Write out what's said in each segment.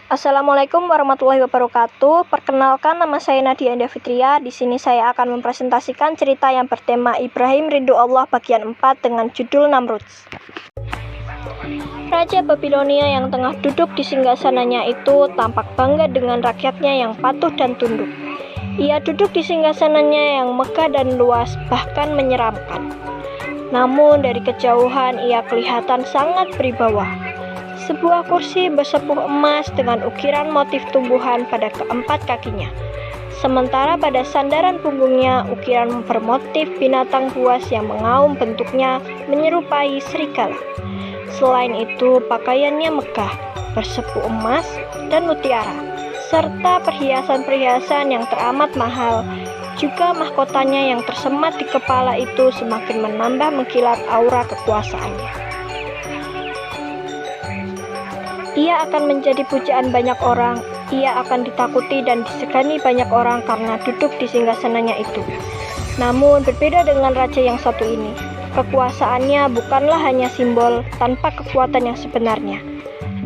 Assalamualaikum warahmatullahi wabarakatuh. Perkenalkan, nama saya Nadia Indah Fitria. Di sini saya akan mempresentasikan cerita yang bertema Ibrahim Rindu Allah bagian 4 dengan judul Namruds. Raja Babilonia yang tengah duduk di singgasananya itu tampak bangga dengan rakyatnya yang patuh dan tunduk. Ia duduk di singgasananya yang megah dan luas, bahkan menyeramkan. Namun dari kejauhan ia kelihatan sangat berwibawa. Sebuah kursi bersepuh emas dengan ukiran motif tumbuhan pada keempat kakinya. Sementara pada sandaran punggungnya ukiran bermotif binatang buas yang mengaum, bentuknya menyerupai serigala. Selain itu, pakaiannya megah, bersepuh emas dan mutiara, serta perhiasan-perhiasan yang teramat mahal. Juga mahkotanya yang tersemat di kepala itu semakin menambah mengkilat aura kekuasaannya. Ia akan menjadi pujaan banyak orang. Ia akan ditakuti dan disegani banyak orang karena duduk di singgasananya itu. Namun berbeda dengan raja yang satu ini, kekuasaannya bukanlah hanya simbol tanpa kekuatan yang sebenarnya.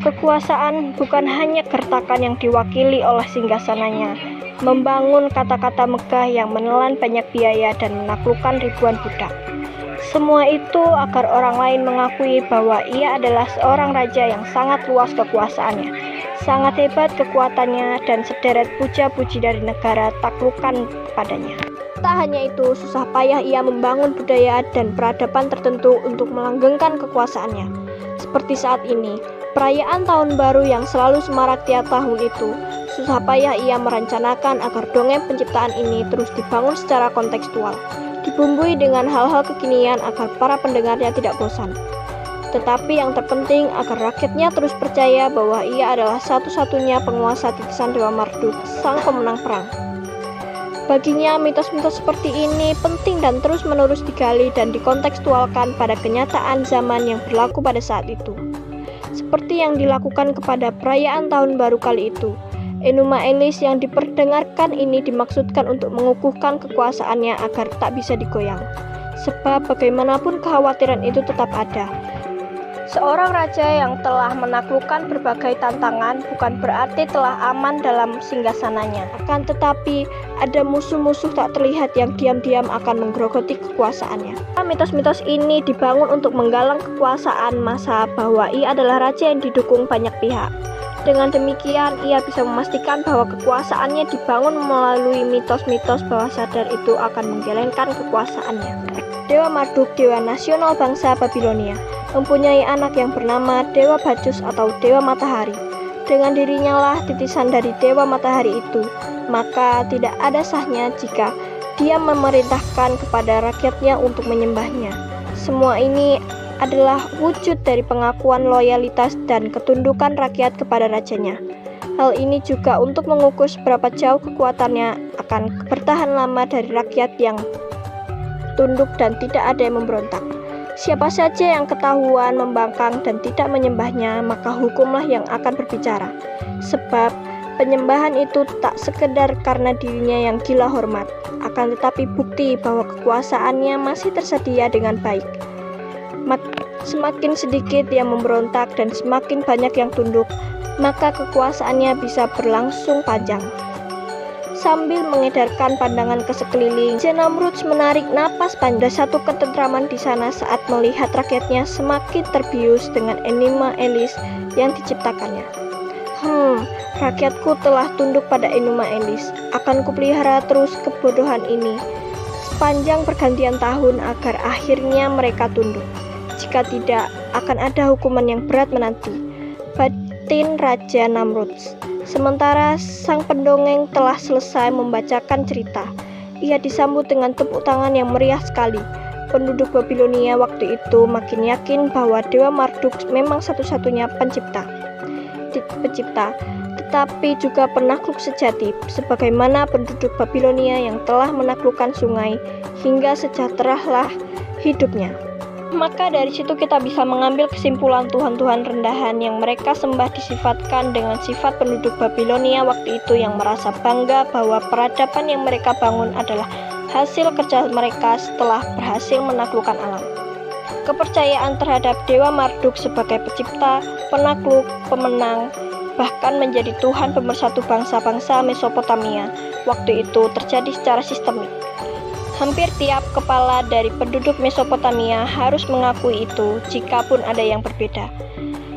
Kekuasaan bukan hanya gertakan yang diwakili oleh singgasananya, membangun kata-kata megah yang menelan banyak biaya dan menaklukkan ribuan budak. Semua itu agar orang lain mengakui bahwa ia adalah seorang raja yang sangat luas kekuasaannya, sangat hebat kekuatannya, dan sederet puja-puji dari negara taklukkan padanya. Tak hanya itu, susah payah ia membangun budaya dan peradaban tertentu untuk melanggengkan kekuasaannya. Seperti saat ini, perayaan tahun baru yang selalu semarak tiap tahun itu, susah payah ia merencanakan agar dongeng penciptaan ini terus dibangun secara kontekstual, dibumbui dengan hal-hal kekinian agar para pendengarnya tidak bosan. Tetapi yang terpenting agar rakyatnya terus percaya bahwa ia adalah satu-satunya penguasa titisan Dewa Marduk, sang pemenang perang. Baginya, mitos-mitos seperti ini penting dan terus-menerus digali dan dikontekstualkan pada kenyataan zaman yang berlaku pada saat itu. Seperti yang dilakukan kepada perayaan tahun baru kali itu, Enuma Elis yang diperdengarkan ini dimaksudkan untuk mengukuhkan kekuasaannya agar tak bisa digoyang. Sebab bagaimanapun kekhawatiran itu tetap ada. Seorang raja yang telah menaklukkan berbagai tantangan bukan berarti telah aman dalam singgasananya. Akan tetapi ada musuh-musuh tak terlihat yang diam-diam akan menggerogoti kekuasaannya. Mitos-mitos ini dibangun untuk menggalang kekuasaan massa bahwa ia adalah raja yang didukung banyak pihak. Dengan demikian, ia bisa memastikan bahwa kekuasaannya dibangun melalui mitos-mitos bawah sadar itu akan menggelengkan kekuasaannya. Dewa Marduk, dewa nasional bangsa Babilonia, mempunyai anak yang bernama Dewa Bacchus atau Dewa Matahari. Dengan dirinya lah titisan dari Dewa Matahari itu, maka tidak ada sahnya jika dia memerintahkan kepada rakyatnya untuk menyembahnya. Semua ini adalah wujud dari pengakuan loyalitas dan ketundukan rakyat kepada rajanya. Hal ini juga untuk mengukur seberapa jauh kekuatannya akan bertahan lama dari rakyat yang tunduk dan tidak ada yang memberontak. Siapa saja yang ketahuan membangkang dan tidak menyembahnya, maka hukumlah yang akan berbicara. Sebab penyembahan itu tak sekedar karena dirinya yang gila hormat, akan tetapi bukti bahwa kekuasaannya masih tersedia dengan baik. Semakin sedikit yang memberontak dan semakin banyak yang tunduk, maka kekuasaannya bisa berlangsung panjang. Sambil mengedarkan pandangan ke sekeliling, Namruds menarik napas panjang. Satu ketentraman di sana saat melihat rakyatnya semakin terbius dengan Enuma Elis yang diciptakannya. Rakyatku telah tunduk pada Enuma Elis. Akan kupelihara terus kebodohan ini sepanjang pergantian tahun agar akhirnya mereka tunduk. Jika tidak, akan ada hukuman yang berat menanti. Batin Raja Namruds. Sementara sang pendongeng telah selesai membacakan cerita, ia disambut dengan tepuk tangan yang meriah sekali. Penduduk Babilonia waktu itu makin yakin bahwa Dewa Marduk memang satu-satunya pencipta, tetapi juga penakluk sejati, sebagaimana penduduk Babilonia yang telah menaklukkan sungai hingga sejahteralah hidupnya. Maka dari situ kita bisa mengambil kesimpulan tuhan-tuhan rendahan yang mereka sembah disifatkan dengan sifat penduduk Babilonia waktu itu yang merasa bangga bahwa peradaban yang mereka bangun adalah hasil kerja mereka setelah berhasil menaklukkan alam. Kepercayaan terhadap Dewa Marduk sebagai pencipta, penakluk, pemenang, bahkan menjadi Tuhan pemersatu bangsa-bangsa Mesopotamia. Waktu itu terjadi secara sistemik. Hampir tiap kepala dari penduduk Mesopotamia harus mengakui itu, jikapun ada yang berbeda.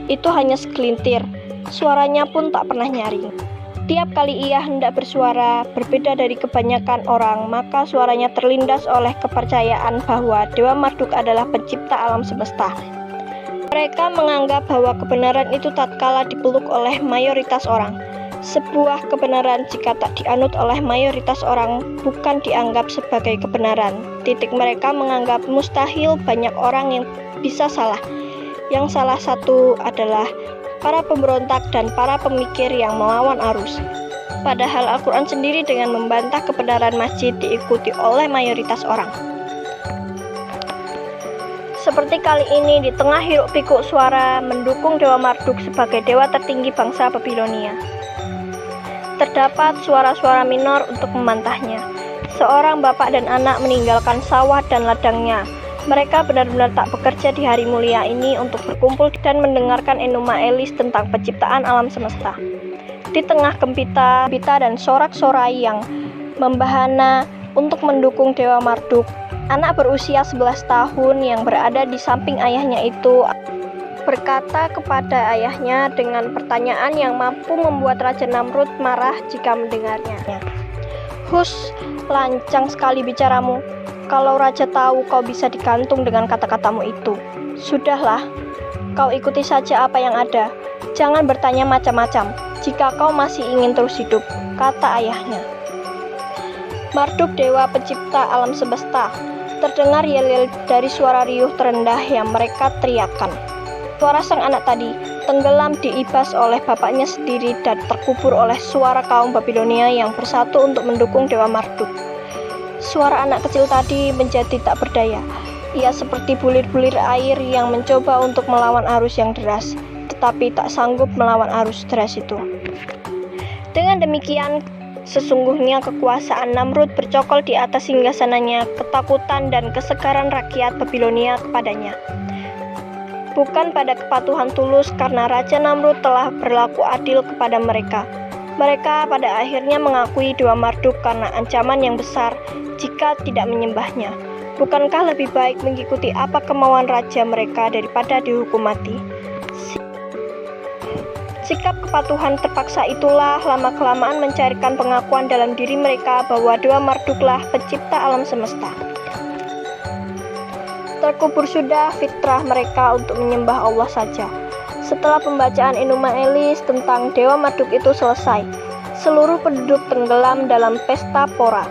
Itu hanya segelintir, suaranya pun tak pernah nyaring. Tiap kali ia hendak bersuara, berbeda dari kebanyakan orang, maka suaranya terlindas oleh kepercayaan bahwa Dewa Marduk adalah pencipta alam semesta. Mereka menganggap bahwa kebenaran itu tatkala dipeluk oleh mayoritas orang. Sebuah kebenaran jika tak dianut oleh mayoritas orang bukan dianggap sebagai kebenaran. Mereka menganggap mustahil banyak orang yang bisa salah. Yang salah satu adalah para pemberontak dan para pemikir yang melawan arus. Padahal Al-Quran sendiri dengan membantah kebenaran masjid diikuti oleh mayoritas orang. Seperti kali ini, di tengah hiruk pikuk suara mendukung Dewa Marduk sebagai dewa tertinggi bangsa Babilonia, terdapat suara-suara minor untuk membantahnya. Seorang bapak dan anak meninggalkan sawah dan ladangnya. Mereka benar-benar tak bekerja di hari mulia ini untuk berkumpul dan mendengarkan Enuma Elis tentang penciptaan alam semesta. Di tengah gempita dan sorak-sorai yang membahana untuk mendukung Dewa Marduk, anak berusia 11 tahun yang berada di samping ayahnya itu berkata kepada ayahnya dengan pertanyaan yang mampu membuat Raja Namrud marah jika mendengarnya. "Hus, lancang sekali bicaramu. Kalau raja tahu kau bisa digantung dengan kata-katamu itu. Sudahlah, kau ikuti saja apa yang ada. Jangan bertanya macam-macam jika kau masih ingin terus hidup," kata ayahnya. Marduk, dewa pencipta alam semesta. Terdengar yel-yel dari suara riuh terendah yang mereka teriakkan. Suara sang anak tadi tenggelam diibas oleh bapaknya sendiri dan terkubur oleh suara kaum Babilonia yang bersatu untuk mendukung Dewa Marduk. Suara anak kecil tadi menjadi tak berdaya. Ia seperti bulir-bulir air yang mencoba untuk melawan arus yang deras, tetapi tak sanggup melawan arus deras itu. Dengan demikian, sesungguhnya kekuasaan Namrud bercokol di atas singgasananya, ketakutan dan kesegaran rakyat Babilonia kepadanya. Bukan pada kepatuhan tulus karena Raja Namrud telah berlaku adil kepada mereka. Mereka pada akhirnya mengakui Dewa Marduk karena ancaman yang besar jika tidak menyembahnya. Bukankah lebih baik mengikuti apa kemauan raja mereka daripada dihukum mati? Sikap kepatuhan terpaksa itulah lama-kelamaan mencairkan pengakuan dalam diri mereka bahwa Dewa Marduklah pencipta alam semesta. Terkubur sudah fitrah mereka untuk menyembah Allah saja. Setelah pembacaan Enuma Elis tentang Dewa Marduk itu selesai, seluruh penduduk tenggelam dalam pesta pora.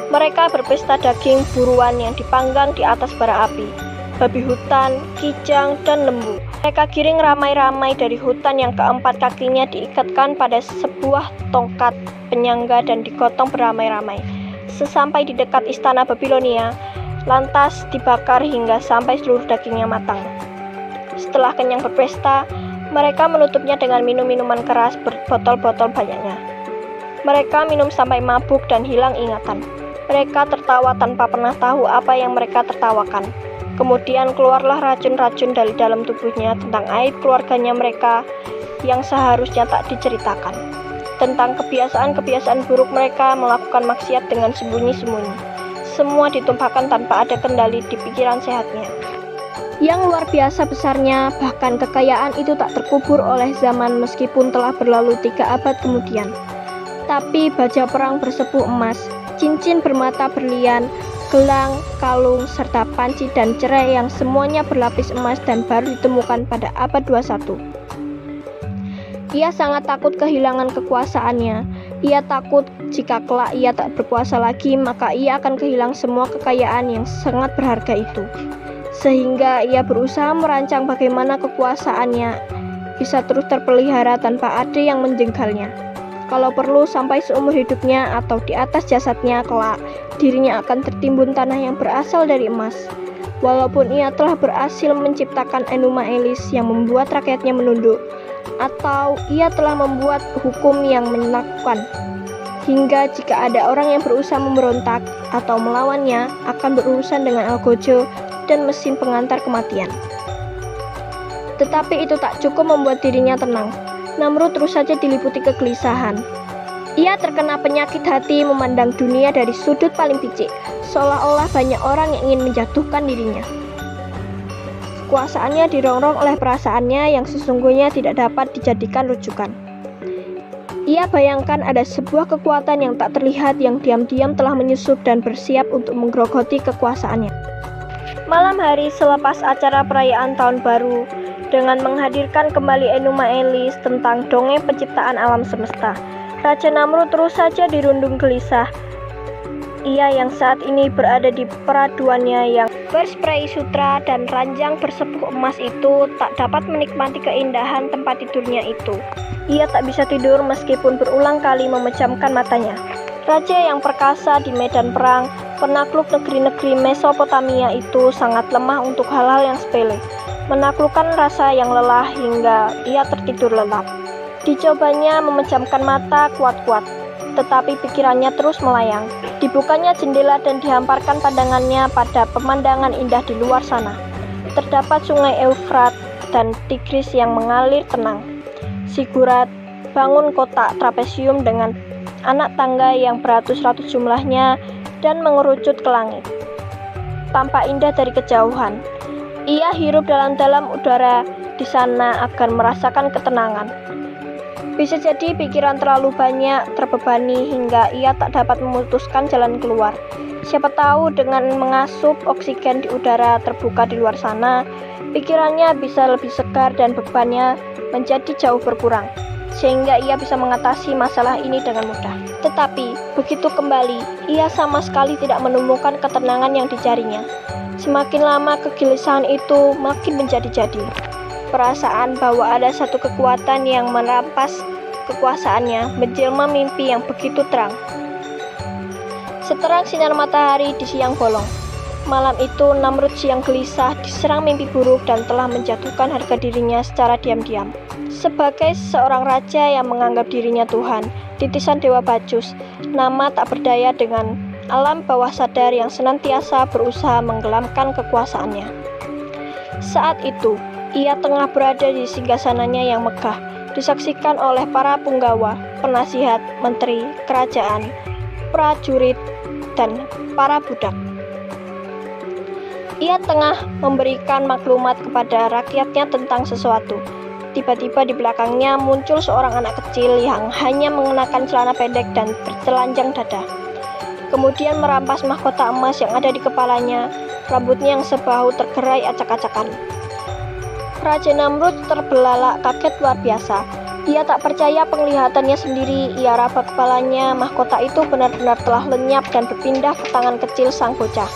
Mereka berpesta daging buruan yang dipanggang di atas bara api, babi hutan, kijang, dan lembu. Mereka giring ramai-ramai dari hutan yang keempat kakinya diikatkan pada sebuah tongkat penyangga dan digotong beramai-ramai. Sesampai di dekat istana Babilonia, lantas dibakar hingga sampai seluruh dagingnya matang. Setelah kenyang berpesta, mereka menutupnya dengan minum-minuman keras berbotol-botol banyaknya. Mereka minum sampai mabuk dan hilang ingatan. Mereka tertawa tanpa pernah tahu apa yang mereka tertawakan. Kemudian keluarlah racun-racun dari dalam tubuhnya tentang aib keluarganya mereka yang seharusnya tak diceritakan. Tentang kebiasaan-kebiasaan buruk mereka melakukan maksiat dengan sembunyi-sembunyi. Semua ditumpahkan tanpa ada kendali di pikiran sehatnya. Yang luar biasa besarnya, bahkan kekayaan itu tak terkubur oleh zaman meskipun telah berlalu 3 abad kemudian. Tapi baja perang bersepuh emas, cincin bermata berlian, gelang, kalung, serta panci dan cerai yang semuanya berlapis emas dan baru ditemukan pada abad 21. Ia sangat takut kehilangan kekuasaannya. Ia takut jika kelak ia tak berkuasa lagi, maka ia akan kehilangan semua kekayaan yang sangat berharga itu. Sehingga ia berusaha merancang bagaimana kekuasaannya bisa terus terpelihara tanpa ada yang menjengkelnya. Kalau perlu sampai seumur hidupnya atau di atas jasadnya kelak, dirinya akan tertimbun tanah yang berasal dari emas. Walaupun ia telah berhasil menciptakan Enuma Elis yang membuat rakyatnya menunduk, atau ia telah membuat hukum yang menakutkan, hingga jika ada orang yang berusaha memberontak atau melawannya akan berurusan dengan algojo dan mesin pengantar kematian. Tetapi itu tak cukup membuat dirinya tenang. Namrud terus saja diliputi kegelisahan. Ia terkena penyakit hati memandang dunia dari sudut paling picik, seolah-olah banyak orang yang ingin menjatuhkan dirinya. Kekuasaannya dirongrong oleh perasaannya yang sesungguhnya tidak dapat dijadikan rujukan. Ia bayangkan ada sebuah kekuatan yang tak terlihat yang diam-diam telah menyusup dan bersiap untuk menggerogoti kekuasaannya. Malam hari selepas acara perayaan Tahun Baru, dengan menghadirkan kembali Enuma Elis tentang dongeng penciptaan alam semesta, Raja Namrud terus saja dirundung gelisah. Ia yang saat ini berada di peraduannya yang berspray sutra dan ranjang bersepuh emas itu tak dapat menikmati keindahan tempat tidurnya itu. Ia tak bisa tidur meskipun berulang kali memejamkan matanya. Raja yang perkasa di medan perang, penakluk negeri-negeri Mesopotamia itu sangat lemah untuk hal-hal yang sepele. Menaklukkan rasa yang lelah hingga ia tertidur lelap. Dicobanya memejamkan mata kuat-kuat, tetapi pikirannya terus melayang. Dibukanya jendela dan dihamparkan pandangannya pada pemandangan indah di luar sana. Terdapat sungai Eufrat dan Tigris yang mengalir tenang. Zigurat bangun kotak trapesium dengan anak tangga yang beratus-ratus jumlahnya dan mengerucut ke langit. Tampak indah dari kejauhan. Ia hirup dalam-dalam udara di sana agar merasakan ketenangan. Bisa jadi pikiran terlalu banyak terbebani hingga ia tak dapat memutuskan jalan keluar. Siapa tahu dengan mengasup oksigen di udara terbuka di luar sana, pikirannya bisa lebih segar dan bebannya menjadi jauh berkurang, sehingga ia bisa mengatasi masalah ini dengan mudah. Tetapi, begitu kembali, ia sama sekali tidak menemukan ketenangan yang dicarinya. Semakin lama kegelisahan itu makin menjadi-jadi. Perasaan bahwa ada satu kekuatan yang merampas kekuasaannya menjelma mimpi yang begitu terang. Seterang sinar matahari di siang bolong. Malam itu Namrud siang gelisah diserang mimpi buruk dan telah menjatuhkan harga dirinya secara diam-diam. Sebagai seorang raja yang menganggap dirinya Tuhan, titisan Dewa Bacchus, nama tak berdaya dengan alam bawah sadar yang senantiasa berusaha menggelamkan kekuasaannya. Saat itu, ia tengah berada di singgasananya yang megah, disaksikan oleh para punggawa, penasihat, menteri, kerajaan, prajurit, dan para budak. Ia tengah memberikan maklumat kepada rakyatnya tentang sesuatu. Tiba-tiba di belakangnya muncul seorang anak kecil yang hanya mengenakan celana pendek dan bertelanjang dada. Kemudian merampas mahkota emas yang ada di kepalanya, rambutnya yang sebahu tergerai acak-acakan. Raja Namrud terbelalak kaget luar biasa. Ia tak percaya penglihatannya sendiri. Ia raba kepalanya, mahkota itu benar-benar telah lenyap dan berpindah ke tangan kecil sang bocah.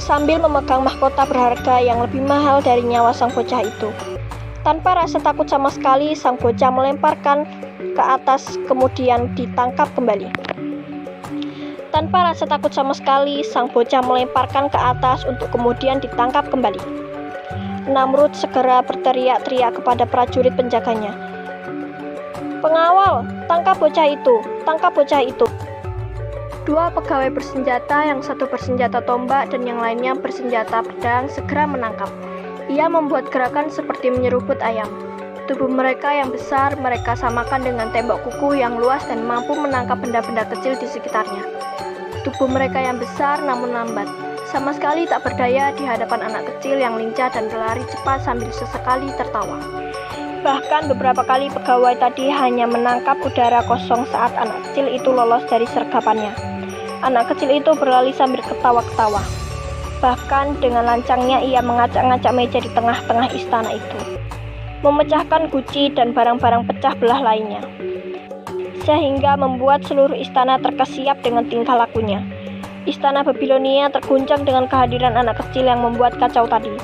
Sambil memegang mahkota berharga yang lebih mahal dari nyawa sang bocah itu. Tanpa rasa takut sama sekali, sang bocah melemparkan ke atas kemudian ditangkap kembali. Tanpa rasa takut sama sekali, sang bocah melemparkan ke atas untuk kemudian ditangkap kembali. Namrud segera berteriak-teriak kepada prajurit penjaganya. "Pengawal, tangkap bocah itu! Tangkap bocah itu!" Dua pegawai bersenjata, yang satu bersenjata tombak dan yang lainnya bersenjata pedang, segera menangkap. Ia membuat gerakan seperti menyeruput ayam. Tubuh mereka yang besar mereka samakan dengan tembok kuku yang luas dan mampu menangkap benda-benda kecil di sekitarnya. Tubuh mereka yang besar namun lambat, sama sekali tak berdaya di hadapan anak kecil yang lincah dan berlari cepat sambil sesekali tertawa. Bahkan beberapa kali pegawai tadi hanya menangkap udara kosong saat anak kecil itu lolos dari sergapannya. Anak kecil itu berlari sambil ketawa-ketawa. Bahkan dengan lancangnya ia mengacak-ngacak meja di tengah-tengah istana itu, memecahkan guci dan barang-barang pecah belah lainnya, sehingga membuat seluruh istana terkesiap dengan tingkah lakunya. Istana Babilonia terguncang dengan kehadiran anak kecil yang membuat kacau tadi.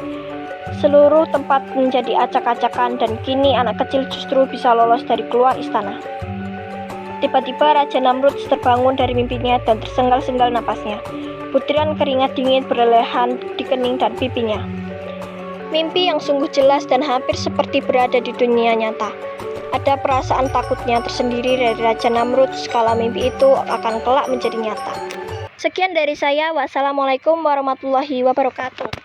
Seluruh tempat menjadi acak-acakan dan kini anak kecil justru bisa lolos dari keluar istana. Tiba-tiba Raja Namrud terbangun dari mimpinya dan tersengal-sengal napasnya. Butiran keringat dingin berlelehan di kening dan pipinya. Mimpi yang sungguh jelas dan hampir seperti berada di dunia nyata. Ada perasaan takutnya tersendiri dari Raja Namrud sekala mimpi itu akan kelak menjadi nyata. Sekian dari saya. Wassalamualaikum warahmatullahi wabarakatuh.